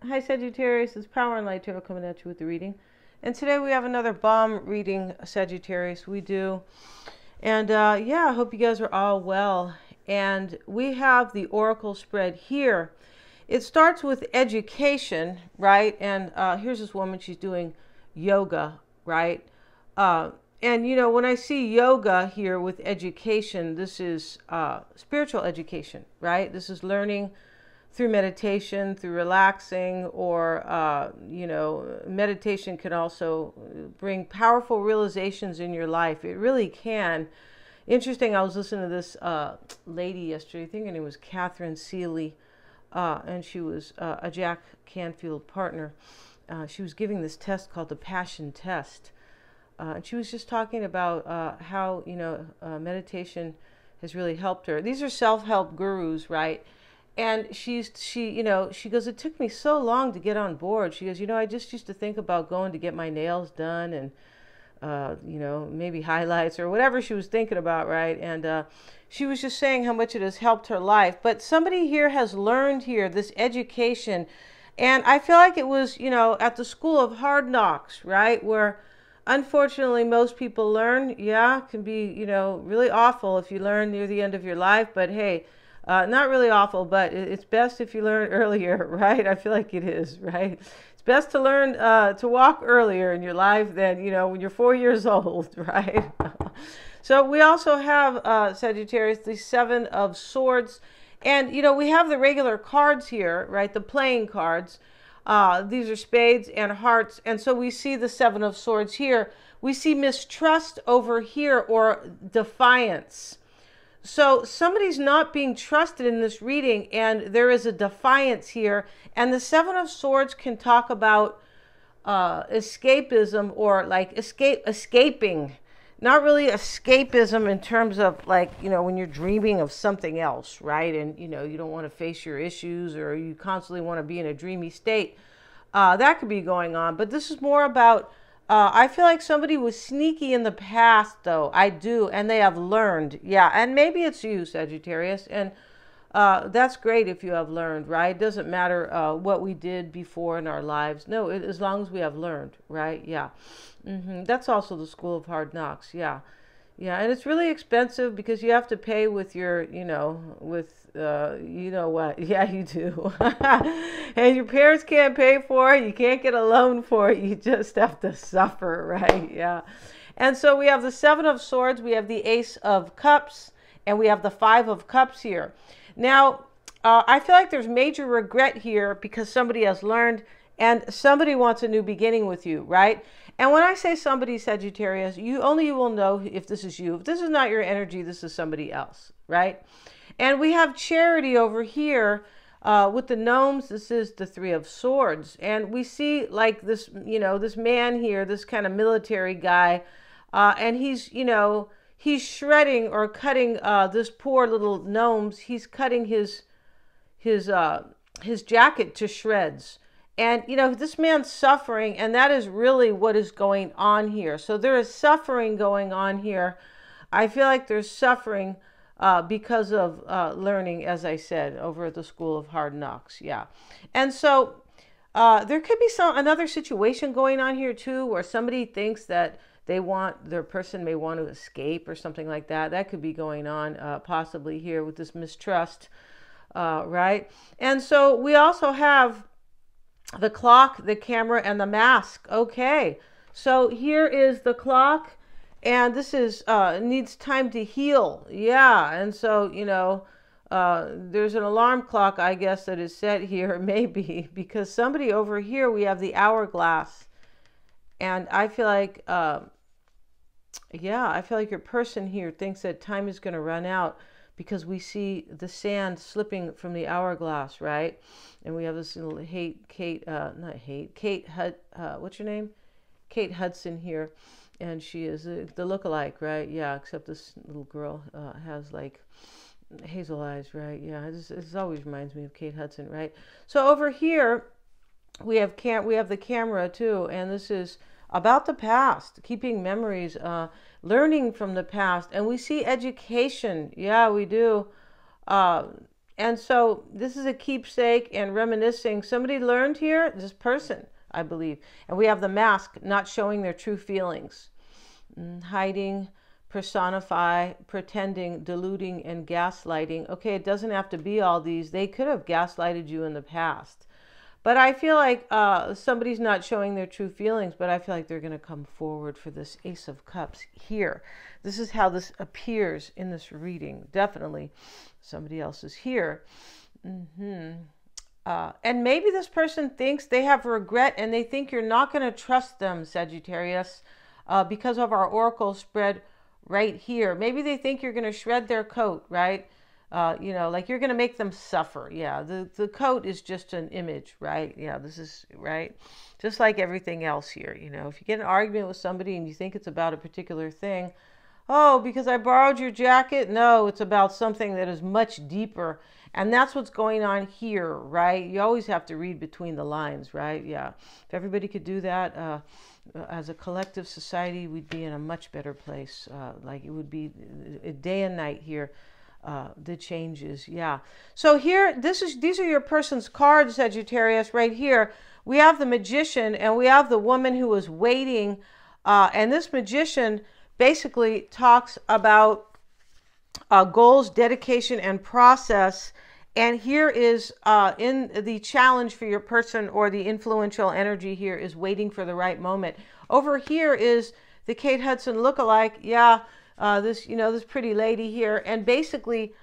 Hi Sagittarius, it's Power and Light Tarot coming at you with the reading. And today we have another bomb reading, Sagittarius. We do. And yeah, I hope you guys are all well. And we have the Oracle spread here. It starts with education, right? And here's this woman, she's doing yoga, right? And you know, when I see yoga here with education, this is spiritual education, right? This is learning through meditation, through relaxing, or, you know, meditation can also bring powerful realizations in your life. It really can. Interesting, I was listening to this lady yesterday, I think her name was Catherine Seeley, and she was a Jack Canfield partner. She was giving this test called the Passion Test. And she was just talking about how, you know, meditation has really helped her. These are self-help gurus, right? And she goes, it took me so long to get on board. She goes, you know, I just used to think about going to get my nails done and, you know, maybe highlights or whatever she was thinking about, right? And she was just saying how much it has helped her life. But somebody here has learned here this education. And I feel like it was, you know, at the school of hard knocks, right? Where unfortunately most people learn, yeah, can be, you know, really awful if you learn near the end of your life. But hey, not really awful, but it's best if you learn earlier, right? I feel like it is, right? It's best to learn to walk earlier in your life than, you know, when you're 4 years old, right? So we also have, Sagittarius, the Seven of Swords. And, you know, we have the regular cards here, right? The playing cards. These are spades and hearts. And so we see the Seven of Swords here. We see mistrust over here, or defiance. So somebody's not being trusted in this reading, and there is a defiance here. And the Seven of Swords can talk about escapism, or like escaping. Not really escapism in terms of, like, you know, when you're dreaming of something else, right? And, you know, you don't want to face your issues, or you constantly want to be in a dreamy state. That could be going on. But this is more about, I feel like somebody was sneaky in the past, though. I do. And they have learned. Yeah. And maybe it's you, Sagittarius. And that's great if you have learned, right? It doesn't matter what we did before in our lives. No, as long as we have learned, right? Yeah. That's also the school of hard knocks. Yeah. Yeah. And it's really expensive because you have to pay with your, you know, with, you know what? Yeah, you do. And your parents can't pay for it. You can't get a loan for it. You just have to suffer, right? Yeah. And so we have the Seven of Swords. We have the Ace of Cups. And we have the Five of Cups here. Now, I feel like there's major regret here because somebody has learned and somebody wants a new beginning with you, right? And when I say somebody, Sagittarius, you will know if this is you. If this is not your energy, this is somebody else, right? And we have Charity over here with the gnomes. This is the Three of Swords. And we see, like, this, you know, this man here, this kind of military guy, and he's, you know, he's shredding or cutting this poor little gnomes. He's cutting his jacket to shreds. And, you know, this man's suffering, and that is really what is going on here. So there is suffering going on here. I feel like there's suffering because of learning, as I said, over at the school of hard knocks. Yeah. And so there could be another situation going on here too, where somebody thinks that their person may want to escape or something like that. That could be going on possibly here with this mistrust, right? And so we also have the clock, the camera, and the mask. Okay, so here is the clock, and this is needs time to heal. Yeah, and so, you know, there's an alarm clock, I guess, that is set here, maybe, because somebody over here, we have the hourglass. And I feel like, yeah, I feel like your person here thinks that time is going to run out because we see the sand slipping from the hourglass, right? And we have this little what's your name? Kate Hudson here. And she is the lookalike, right? Yeah, except this little girl has like hazel eyes, right? Yeah, this always reminds me of Kate Hudson, right? So over here, we have the camera too, and this is about the past, keeping memories, learning from the past. And we see education. Yeah, we do. And so this is a keepsake and reminiscing. Somebody learned here, this person, I believe. And we have the mask, not showing their true feelings. Hiding, personify, pretending, deluding, and gaslighting. Okay, it doesn't have to be all these. They could have gaslighted you in the past. But I feel like somebody's not showing their true feelings, but I feel like they're going to come forward for this Ace of Cups here. This is how this appears in this reading. Definitely somebody else is here. And maybe this person thinks they have regret and they think you're not going to trust them, Sagittarius, because of our oracle spread right here. Maybe they think you're going to shred their coat, right? You know, like you're going to make them suffer. Yeah, the coat is just an image, right? Yeah, this is, right? Just like everything else here, you know, if you get an argument with somebody and you think it's about a particular thing, oh, because I borrowed your jacket? No, it's about something that is much deeper. And that's what's going on here, right? You always have to read between the lines, right? Yeah. If everybody could do that as a collective society, we'd be in a much better place. Like it would be a day and night here. The changes, yeah. So here, these are your person's cards, Sagittarius, right here. We have the Magician and we have the woman who was waiting. And this Magician basically talks about goals, dedication, and process. And here is in the challenge for your person, or the influential energy here is waiting for the right moment. Over here is the Kate Hudson lookalike. Yeah. This, you know, this pretty lady here, and basically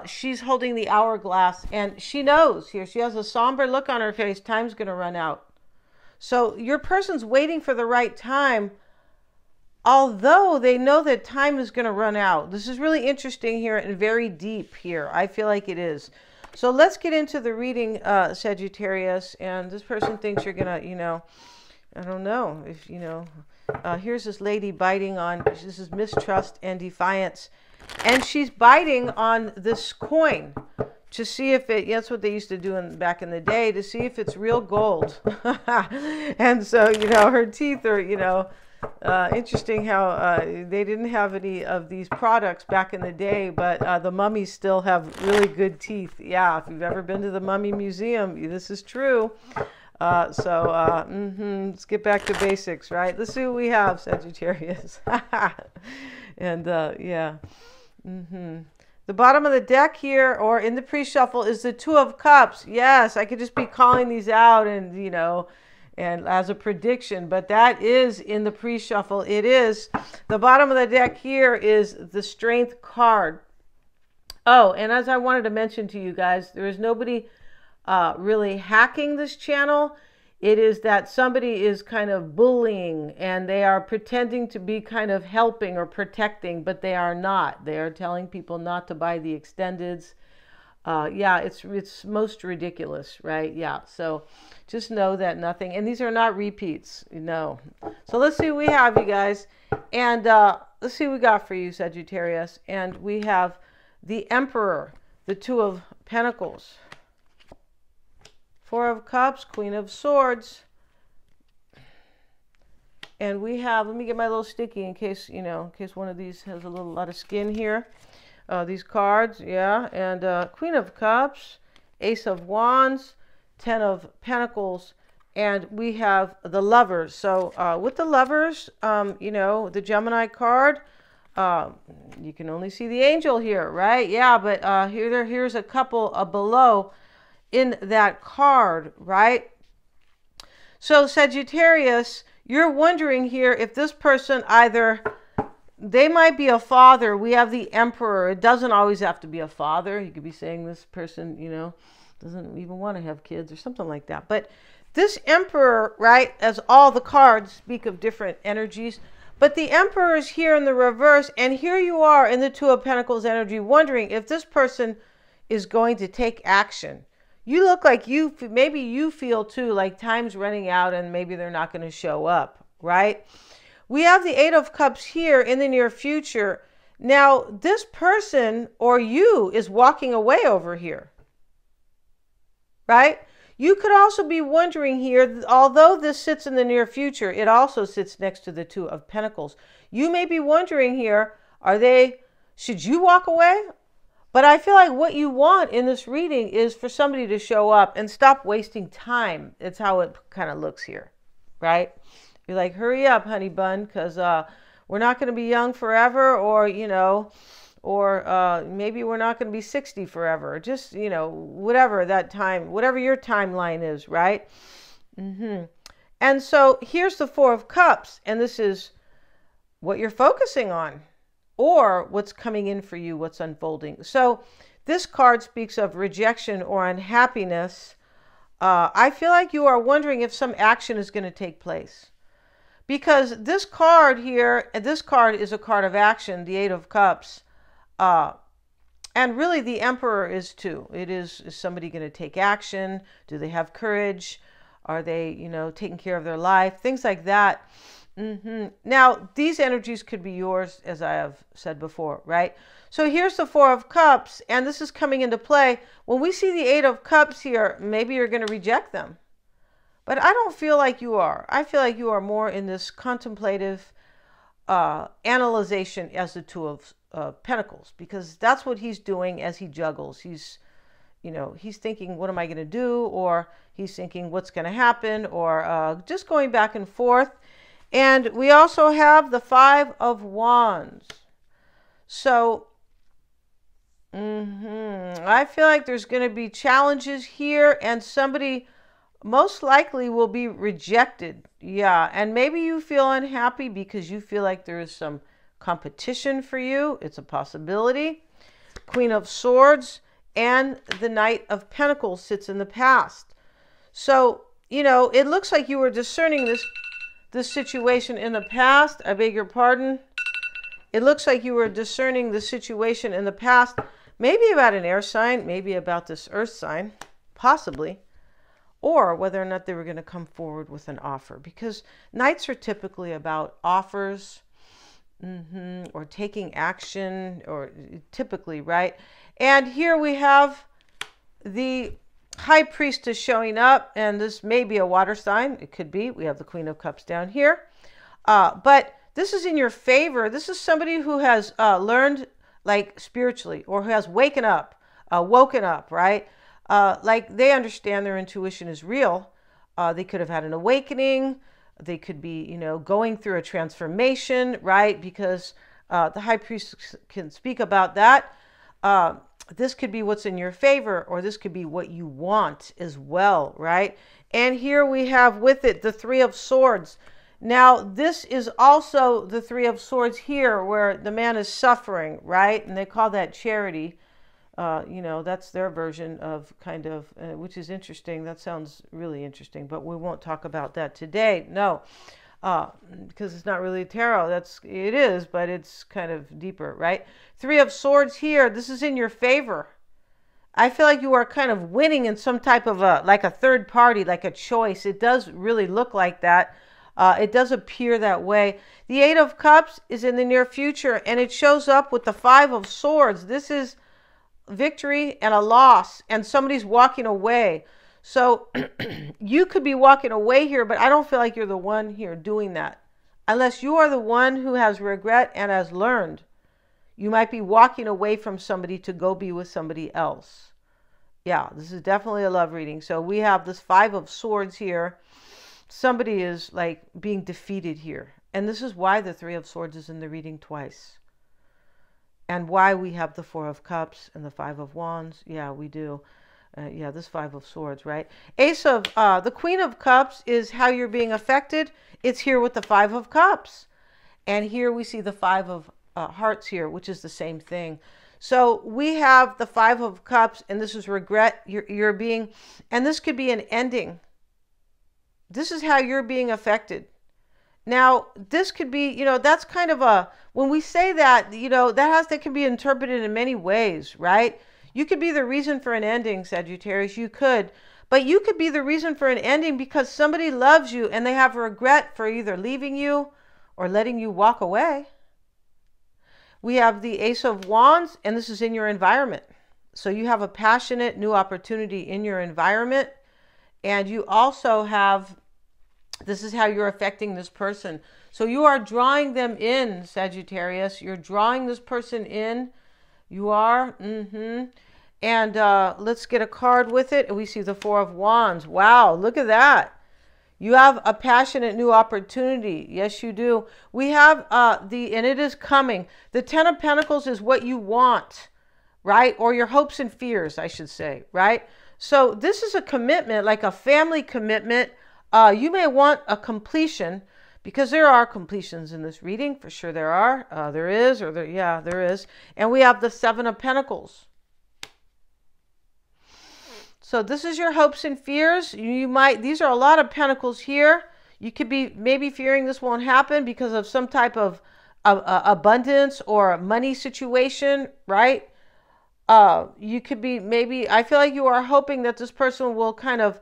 she's holding the hourglass, and she knows here, she has a somber look on her face, time's going to run out. So your person's waiting for the right time, although they know that time is going to run out. This is really interesting here and very deep here. I feel like it is. So let's get into the reading, Sagittarius. And this person thinks you're going to, you know, I don't know if, you know, here's this lady biting on, this is mistrust and defiance. And she's biting on this coin to see if it, that's what they used to do back in the day, to see if it's real gold. And so, you know, her teeth are, you know, interesting how they didn't have any of these products back in the day, but the mummies still have really good teeth. Yeah, if you've ever been to the Mummy Museum, this is true. Let's get back to basics, right? Let's see what we have, Sagittarius. And yeah. The bottom of the deck here, or in the pre-shuffle, is the Two of Cups. Yes, I could just be calling these out and, you know, and as a prediction, but that is in the pre-shuffle. It is. The bottom of the deck here is the Strength card. Oh, and as I wanted to mention to you guys, there is nobody really hacking this channel. It is that somebody is kind of bullying and they are pretending to be kind of helping or protecting, but they are not. They are telling people not to buy the extendeds. Yeah, it's most ridiculous, right? Yeah, so just know that nothing, and these are not repeats, no. So let's see what we have, you guys. And let's see what we got for you, Sagittarius. And we have the Emperor, the Two of Pentacles, Four of Cups, Queen of Swords. And we have, let me get my little sticky in case, you know, in case one of these has a lot of skin here. These cards, yeah. And Queen of Cups, Ace of Wands, Ten of Pentacles, and we have the Lovers. So with the Lovers, you know, the Gemini card, you can only see the angel here, right? Yeah, but here's a couple below in that card, right? So Sagittarius, you're wondering here if this person either, they might be a father. We have the Emperor. It doesn't always have to be a father. You could be saying this person, you know, doesn't even want to have kids or something like that. But this Emperor, right, as all the cards speak of different energies, but the Emperor is here in the reverse, and here you are in the Two of Pentacles energy wondering if this person is going to take action. You look like maybe you feel too like time's running out and maybe they're not going to show up, right? We have the Eight of Cups here in the near future. Now, this person or you is walking away over here, right? You could also be wondering here, although this sits in the near future, it also sits next to the Two of Pentacles. You may be wondering here, should you walk away? But I feel like what you want in this reading is for somebody to show up and stop wasting time. It's how it kind of looks here, right? You're like, hurry up, honey bun, because we're not going to be young forever, or, you know, or maybe we're not going to be 60 forever. Just, you know, whatever that time, whatever your timeline is, right? And so here's the Four of Cups, and this is what you're focusing on, or what's coming in for you, what's unfolding. So this card speaks of rejection or unhappiness. I feel like you are wondering if some action is going to take place. Because this card here, this card is a card of action, the Eight of Cups. And really the Emperor is too. Is somebody going to take action? Do they have courage? Are they, you know, taking care of their life? Things like that. Now, these energies could be yours, as I have said before, right? So here's the Four of Cups, and this is coming into play. When we see the Eight of Cups here, maybe you're going to reject them. But I don't feel like you are. I feel like you are more in this contemplative analyzation as the Two of Pentacles, because that's what he's doing as he juggles. He's, you know, he's thinking, what am I going to do? Or he's thinking, what's going to happen? Or just going back and forth. And we also have the Five of Wands. So I feel like there's going to be challenges here, and somebody most likely will be rejected. Yeah, and maybe you feel unhappy because you feel like there is some competition for you. It's a possibility. Queen of Swords and the Knight of Pentacles sits in the past. So, you know, it looks like you were discerning this situation in the past. I beg your pardon. It looks like you were discerning the situation in the past, maybe about an air sign, maybe about this earth sign, possibly, or whether or not they were going to come forward with an offer, because nights are typically about offers, or taking action, or typically, right? And here we have the High Priestess showing up, and this may be a water sign. It could be. We have the Queen of Cups down here. But this is in your favor. This is somebody who has learned, like, spiritually, or who has woken up, right? Like, they understand their intuition is real. They could have had an awakening. They could be, you know, going through a transformation, right? Because the High Priest can speak about that. This could be what's in your favor, or this could be what you want as well, right? And here we have with it the Three of Swords. Now, this is also the Three of Swords here, where the man is suffering, right? And they call that charity. You know, that's their version of kind of, which is interesting. That sounds really interesting, but we won't talk about that today. No, because it's not really tarot. It is, but it's kind of deeper, right? Three of Swords here. This is in your favor. I feel like you are kind of winning in some type of like a third party, like a choice. It does really look like that. It does appear that way. The Eight of Cups is in the near future, and it shows up with the Five of Swords. This is victory and a loss, and somebody's walking away. So you could be walking away here, but I don't feel like you're the one here doing that. Unless you are the one who has regret and has learned. You might be walking away from somebody to go be with somebody else. Yeah, this is definitely a love reading. So we have this Five of Swords here. Somebody is like being defeated here. And this is why the Three of Swords is in the reading twice. And why we have the Four of Cups and the Five of Wands. Yeah, we do. Yeah, this Five of Swords, right? The Queen of Cups is how you're being affected. It's here with the Five of Cups. And here we see the Five of Hearts here, which is the same thing. So we have the Five of Cups, and this is regret. You're being, and this could be an ending. This is how you're being affected. Now, this could be, you know, that's kind of a, when we say that, you know, that can be interpreted in many ways, right? You could be the reason for an ending, Sagittarius. You could. But you could be the reason for an ending because somebody loves you and they have regret for either leaving you or letting you walk away. We have the Ace of Wands, and this is in your environment. So you have a passionate new opportunity in your environment. And you also have, this is how you're affecting this person. So you are drawing them in, Sagittarius. You're drawing this person in You are? Mm-hmm. And let's get a card with it. And we see the Four of Wands. Wow, look at that. You have a passionate new opportunity. Yes, you do. We have and it is coming. The Ten of Pentacles is what you want, right? Or your hopes and fears, I should say, right? So this is a commitment, like a family commitment. You may want a completion, because there are completions in this reading. For sure there are. There is. And we have the Seven of Pentacles. So this is your hopes and fears. These are a lot of pentacles here. You could be maybe fearing this won't happen because of some type of abundance or money situation, right? You could be I feel like you are hoping that this person will kind of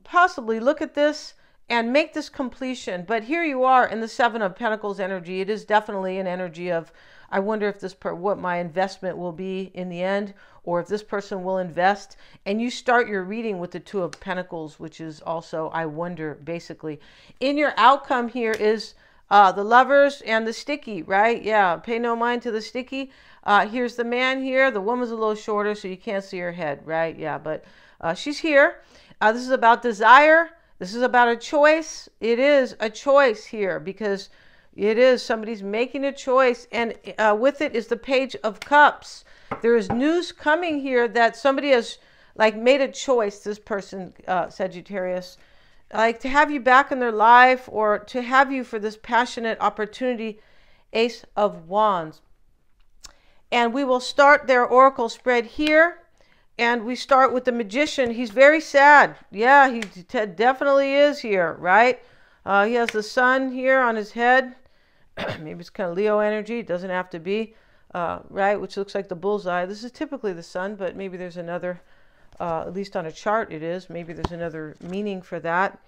possibly look at this and make this completion. But here you are in the Seven of Pentacles energy. It is definitely an energy of, I wonder if what my investment will be in the end, or if this person will invest. And you start your reading with the Two of Pentacles, which is also, I wonder, basically. In your outcome here is the Lovers and the Sticky, right? Yeah, pay no mind to the Sticky. Here's the man here. The woman's a little shorter, so you can't see her head, right? Yeah, but she's here. This is about desire. This is about a choice. It is a choice here, because it is somebody's making a choice. And with it is the Page of Cups. There is news coming here that somebody has like made a choice, this person, Sagittarius, like to have you back in their life, or to have you for this passionate opportunity. Ace of Wands. And we will start their oracle spread here. And we start with the Magician. He's very sad. Yeah, he definitely is here, right? He has the sun here on his head. Maybe it's kind of Leo energy. It doesn't have to be, right? Which looks like the bullseye. This is typically the sun, but maybe there's another, at least on a chart it is. Maybe there's another meaning for that.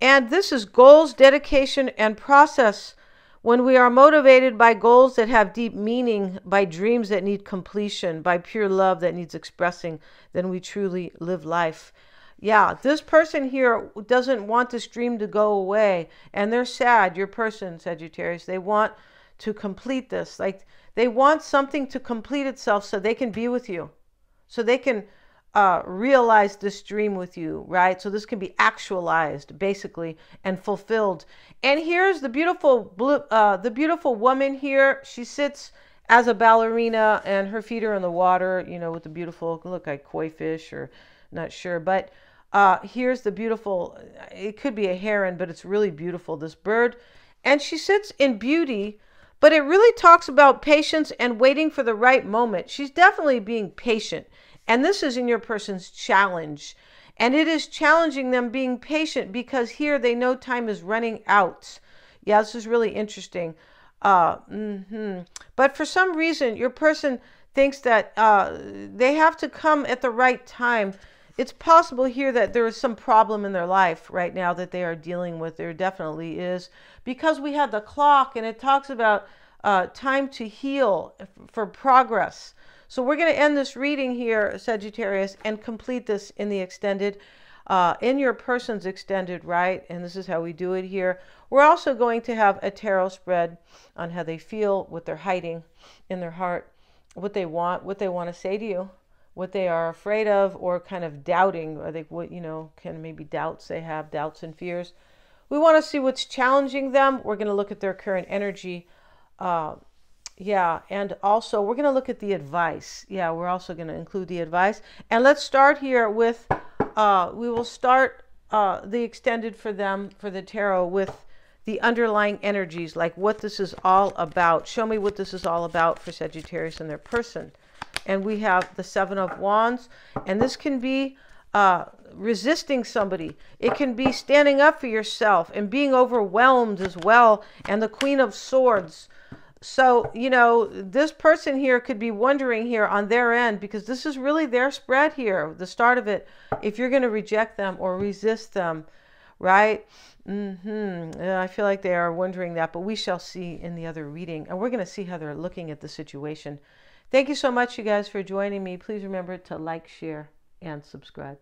And this is goals, dedication, and process. When we are motivated by goals that have deep meaning, by dreams that need completion, by pure love that needs expressing, then we truly live life. Yeah, this person here doesn't want this dream to go away. And they're sad, your person, Sagittarius. They want to complete this. Like, they want something to complete itself so they can be with you. So they can realize this dream with you, right? So this can be actualized, basically, and fulfilled. And here's the beautiful woman here. She sits as a ballerina, and her feet are in the water, you know, with the beautiful, look like koi fish, or not sure. But here's the beautiful, it could be a heron, but it's really beautiful, this bird. And she sits in beauty, but it really talks about patience and waiting for the right moment. She's definitely being patient. And this is in your person's challenge. And it is challenging them being patient, because here they know time is running out. Yeah, this is really interesting. But for some reason, your person thinks that they have to come at the right time. It's possible here that there is some problem in their life right now that they are dealing with. There definitely is. Because we have the clock, and it talks about time to heal, for progress. So we're going to end this reading here, Sagittarius, and complete this in the extended, in your person's extended, right? And this is how we do it here. We're also going to have a tarot spread on how they feel, what they're hiding in their heart, what they want to say to you, what they are afraid of, or kind of doubting. I think what, kind of maybe doubts they have, doubts and fears. We want to see what's challenging them. We're going to look at their current energy. Yeah, and also we're going to look at the advice. Yeah, we're also going to include the advice. And let's start here with, we will start the extended for them, for the tarot, with the underlying energies, like what this is all about. Show me what this is all about for Sagittarius and their person. And we have the Seven of Wands, and this can be resisting somebody. It can be standing up for yourself and being overwhelmed as well. And the Queen of Swords. So, this person here could be wondering here on their end, because this is really their spread here, the start of it, if you're going to reject them or resist them, right? I feel like they are wondering that, but we shall see in the other reading. And we're going to see how they're looking at the situation. Thank you so much, you guys, for joining me. Please remember to like, share, and subscribe.